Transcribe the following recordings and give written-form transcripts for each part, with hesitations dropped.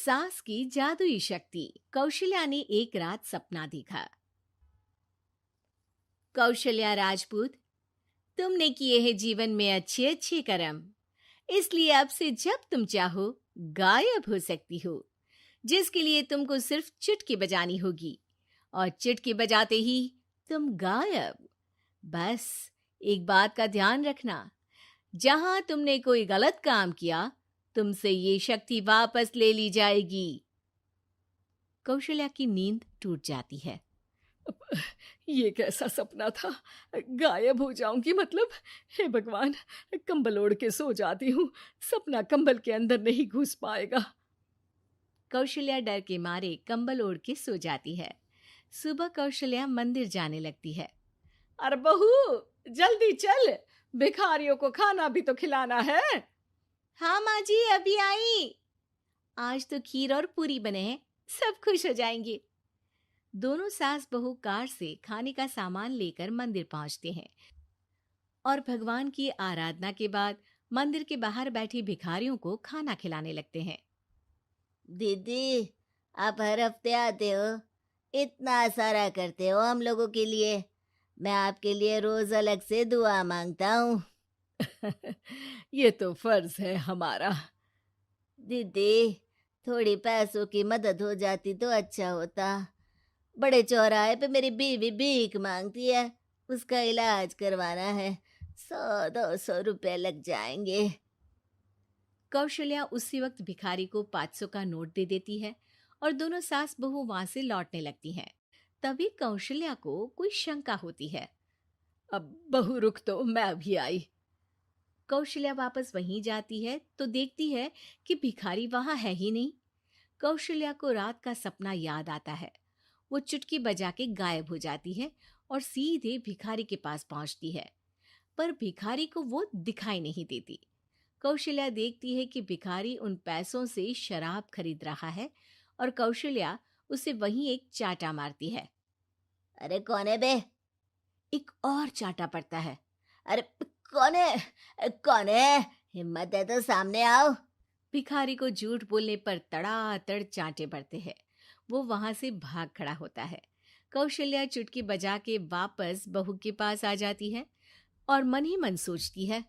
सास की जादुई शक्ति। कौशल्या ने एक रात सपना देखा। कौशल्या राजपूत, तुमने किए हैं जीवन में अच्छे अच्छे कर्म, इसलिए अब से जब तुम चाहो गायब हो सकती हो, जिसके लिए तुमको सिर्फ चुटकी बजानी होगी और चुटकी बजाते ही तुम गायब। बस एक बात का ध्यान रखना, जहां तुमने कोई गलत काम किया तुमसे ये शक्ति वापस ले ली जाएगी। कौशल्या की नींद टूट जाती है। ये कैसा सपना था? गायब हो जाऊंगी मतलब? हे भगवान, कंबल ओढ़ के सो जाती हूँ, सपना कंबल के अंदर नहीं घुस पाएगा। कौशल्या डर के मारे कंबल ओढ़ के सो जाती है। सुबह कौशल्या मंदिर जाने लगती है। अरे बहू, जल्दी चल, भिखारियों को खाना भी तो खिलाना है। हाँ माँ जी, अभी आई। आज तो खीर और पूरी बने हैं, सब खुश हो जाएंगे। दोनों सास बहू कार से खाने का सामान लेकर मंदिर पहुंचते हैं और भगवान की आराधना के बाद मंदिर के बाहर बैठे भिखारियों को खाना खिलाने लगते हैं। दीदी, आप हर हफ्ते आते हो, इतना सारा करते हो हम लोगों के लिए। मैं आपके लिए रोज अलग से दुआ मांगता हूँ। ये तो फर्ज है हमारा। दीदी, थोड़ी पैसों की मदद हो जाती तो अच्छा होता। बड़े चौराहे पे मेरी बीवी भीख मांगती है, उसका इलाज करवाना है, 100-200 रुपए लग जाएंगे। कौशल्या उसी वक्त भिखारी को 500 का नोट दे देती है और दोनों सास बहू वहां से लौटने लगती हैं। तभी कौशल्या को कोई शंका होती है। अब बहू रुक, तो मैं अभी आई। कौशल्या वापस वहीं जाती है तो देखती है कि भिखारी वहां है ही नहीं। कौशल्या को रात का सपना याद आता है। वो चुटकी बजा के गायब हो जाती है और सीधे भिखारी के पास पहुंचती है, पर भिखारी को वो दिखाई नहीं देती। कौशल्या देखती है कि भिखारी उन पैसों से शराब खरीद रहा है और कौशल्या उसे वहीं एक चाटा मारती है। अरे कौन है बे? एक और चाटा पड़ता है। अरे कौन है? कौन है? हिम्मत है तो सामने आओ। भिखारी को झूठ बोलने पर तड़ातड़ चांटे पड़ते हैं। वो वहां से भाग खड़ा होता है। कौशल्या चुटकी बजा के वापस बहू के पास आ जाती है और मन ही मन सोचती है,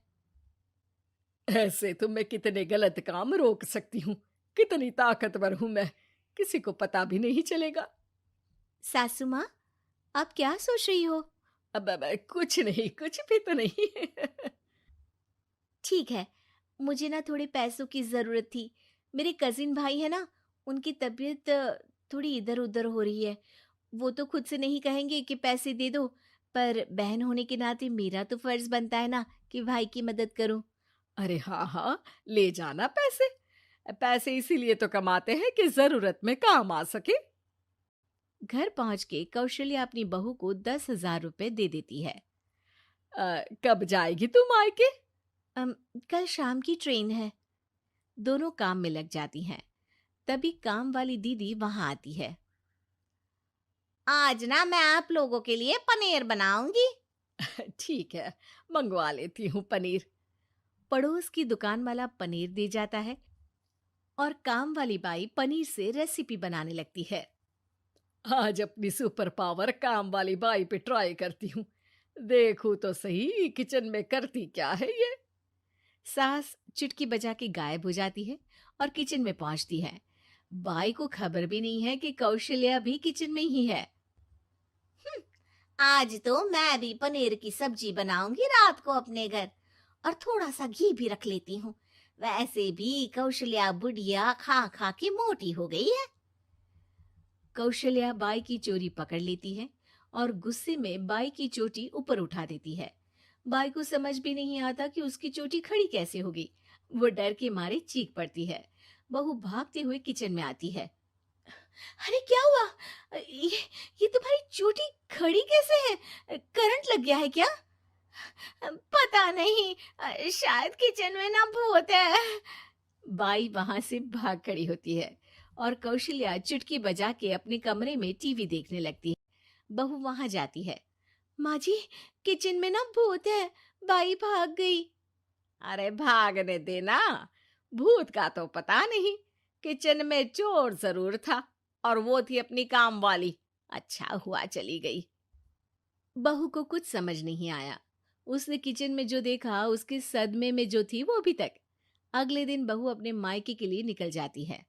ऐसे तो मैं कितने गलत काम रोक सकती हूँ, कितनी ताकतवर हूँ मैं, किसी को पता भी नहीं चलेगा। सासू माँ, आप क्या सोच रही हो? अब कुछ नहीं, कुछ भी तो नहीं। ठीक है, मुझे ना थोड़े पैसों की जरूरत थी। मेरे कजिन भाई है ना, उनकी तबीयत थोड़ी इधर उधर हो रही है। वो तो खुद से नहीं कहेंगे कि पैसे दे दो, पर बहन होने के नाते मेरा तो फर्ज बनता है ना कि भाई की मदद करूं। अरे हाँ हाँ, ले जाना पैसे। पैसे इसीलिए तो कमाते हैं कि जरूरत में काम आ सके। घर पहुंच के कौशल्या अपनी बहू को 10,000 रुपए दे देती है। कब जाएगी तुम मायके? कल शाम की ट्रेन है। दोनों काम में लग जाती हैं। तभी काम वाली दीदी वहां आती है। आज ना मैं आप लोगों के लिए पनीर बनाऊंगी। ठीक है, मंगवा लेती हूँ पनीर। पड़ोस की दुकान वाला पनीर दे जाता है और काम वाली बाई पनीर से रेसिपी बनाने लगती है। आज अपनी सुपर पावर काम वाली बाई पे ट्राई करती हूँ, देखूं तो सही किचन में करती क्या है ये। सास चुटकी बजा के गायब हो जाती है और किचन में पहुंचती है। बाई को खबर भी नहीं है कि कौशल्या भी किचन में ही है। आज तो मैं भी पनीर की सब्जी बनाऊंगी रात को अपने घर, और थोड़ा सा घी भी रख लेती हूँ। वैसे भी कौशल्या बुढ़िया खा खा के मोटी हो गई है। कौशल्या बाई की चोरी पकड़ लेती है और गुस्से में बाई की चोटी ऊपर उठा देती है। बाई को समझ भी नहीं आता कि उसकी चोटी खड़ी कैसे होगी। वो डर के मारे चीख पड़ती है। बहू भागते हुए किचन में आती है। अरे क्या हुआ? ये तुम्हारी चोटी खड़ी कैसे है? करंट लग गया है क्या? पता नहीं, शायद किचन में ना भूत है। बाई वहां से भाग खड़ी होती है और कौशल्या चुटकी बजा के अपने कमरे में टीवी देखने लगती है। बहू वहां जाती है। माँ जी, किचन में ना भूत है, बाई भाग गई। अरे भागने देना, भूत का तो पता नहीं, किचन में चोर जरूर था और वो थी अपनी काम वाली। अच्छा हुआ चली गई। बहू को कुछ समझ नहीं आया। उसने किचन में जो देखा उसके सदमे में जो थी वो अभी तक। अगले दिन बहू अपने मायके के लिए निकल जाती है।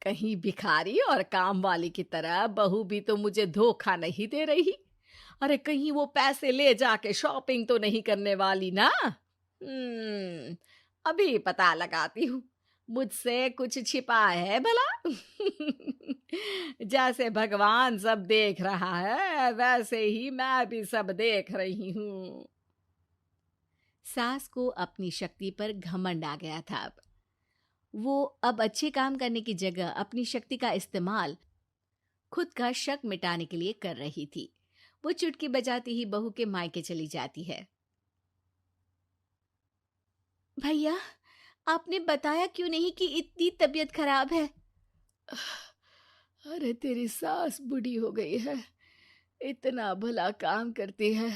कहीं भिखारी और काम वाली की तरह बहू भी तो मुझे धोखा नहीं दे रही। अरे कहीं वो पैसे ले जाके शॉपिंग तो नहीं करने वाली ना। अभी पता लगाती हूँ। मुझसे कुछ छिपा है भला। जैसे भगवान सब देख रहा है वैसे ही मैं भी सब देख रही हूँ। सास को अपनी शक्ति पर घमंड आ गया था। वो अब अच्छे काम करने की जगह अपनी शक्ति का इस्तेमाल खुद का शक मिटाने के लिए कर रही थी। वो चुटकी बजाती ही बहू के मायके चली जाती है। भैया, आपने बताया क्यों नहीं कि इतनी तबीयत खराब है? अरे तेरी सास बूढ़ी हो गई है, इतना भला काम करती है,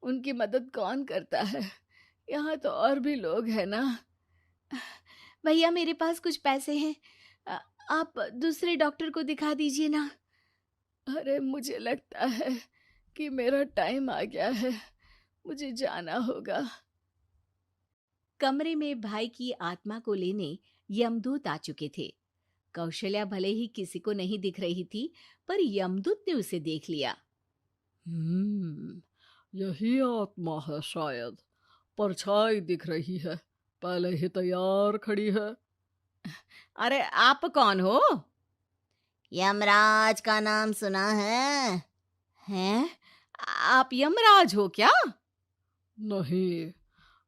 उनकी मदद कौन करता है? यहाँ तो और भी लोग हैं ना। भैया, मेरे पास कुछ पैसे हैं। आप दूसरे डॉक्टर को दिखा दीजिए ना। अरे मुझे लगता है कि मेरा टाइम आ गया है, मुझे जाना होगा। कमरे में भाई की आत्मा को लेने यमदूत आ चुके थे। कौशल्या भले ही किसी को नहीं दिख रही थी, पर यमदूत ने उसे देख लिया। यही आत्मा है शायद, परछाई दिख रही है, पहले ही तैयार खड़ी है। अरे आप कौन हो? यमराज का नाम सुना है? हैं? आप यमराज हो क्या? नहीं,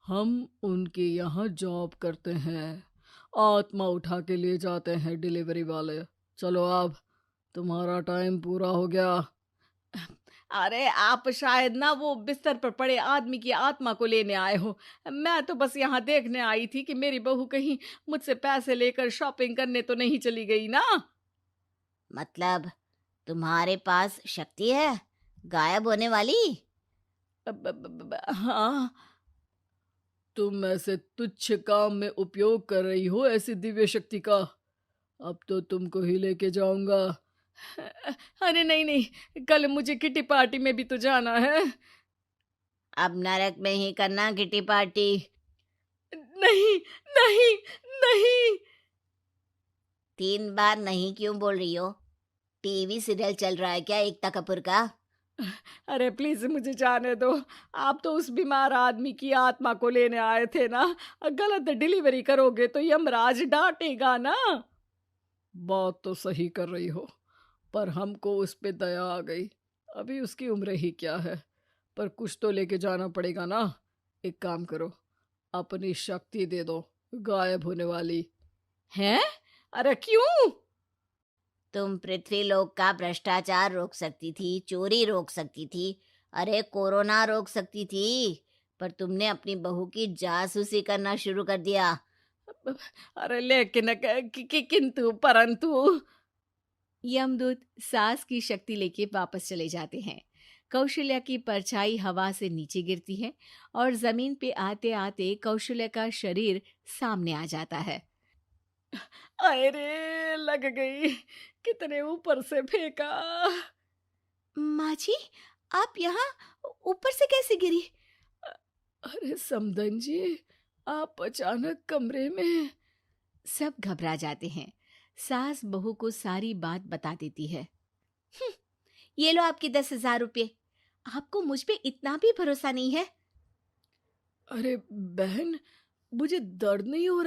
हम उनके यहाँ जॉब करते हैं, आत्मा उठा के ले जाते हैं डिलीवरी वाले। चलो अब तुम्हारा टाइम पूरा हो गया। अरे आप शायद ना वो बिस्तर पर पड़े आदमी की आत्मा को लेने आए हो। मैं तो बस यहाँ देखने आई थी कि मेरी बहू कहीं मुझसे पैसे लेकर शॉपिंग करने तो नहीं चली गई ना। मतलब तुम्हारे पास शक्ति है गायब होने वाली? हाँ। तुम ऐसे तुच्छ काम में उपयोग कर रही हो ऐसी दिव्य शक्ति का। अब तो तुमको ही लेके जाऊंगा। अरे नहीं नहीं, कल मुझे किटी पार्टी में भी तो जाना है। अब नरक में ही करना किटी पार्टी। नहीं नहीं नहीं। 3 बार नहीं क्यों बोल रही हो? टीवी सीरियल चल रहा है क्या एकता कपूर का? अरे प्लीज मुझे जाने दो। आप तो उस बीमार आदमी की आत्मा को लेने आए थे ना। गलत डिलीवरी करोगे तो यमराज डांटेगा ना। बात तो सही कर रही हो, पर हमको उस पे दया आ गई। अभी उसकी उम्र ही क्या है, पर कुछ तो लेके जाना पड़ेगा ना। एक काम करो, अपनी शक्ति दे दो, गायब होने वाली। हैं? अरे क्यों? तुम पृथ्वी लोक का भ्रष्टाचार रोक सकती थी, चोरी रोक सकती थी, अरे कोरोना रोक सकती थी, पर तुमने अपनी बहू की जासूसी करना शुरू कर दिया। अरे लेकिन किंतु परंतु। यमदूत सास की शक्ति लेके वापस चले जाते हैं। कौशल्या की परछाई हवा से नीचे गिरती है और जमीन पे आते आते कौशल्या का शरीर सामने आ जाता है। अरे लग गई, कितने ऊपर से फेंका। माँ जी, आप यहाँ ऊपर से कैसे गिरी? अरे समधन जी, आप अचानक कमरे में। सब घबरा जाते हैं। सास बहू को सारी बात बता देती है। ये लो आपके 10,000 रुपये। आपको मुझ पे इतना भी भरोसा नहीं है? अरे बहन, मुझे दर्द नहीं हो रहा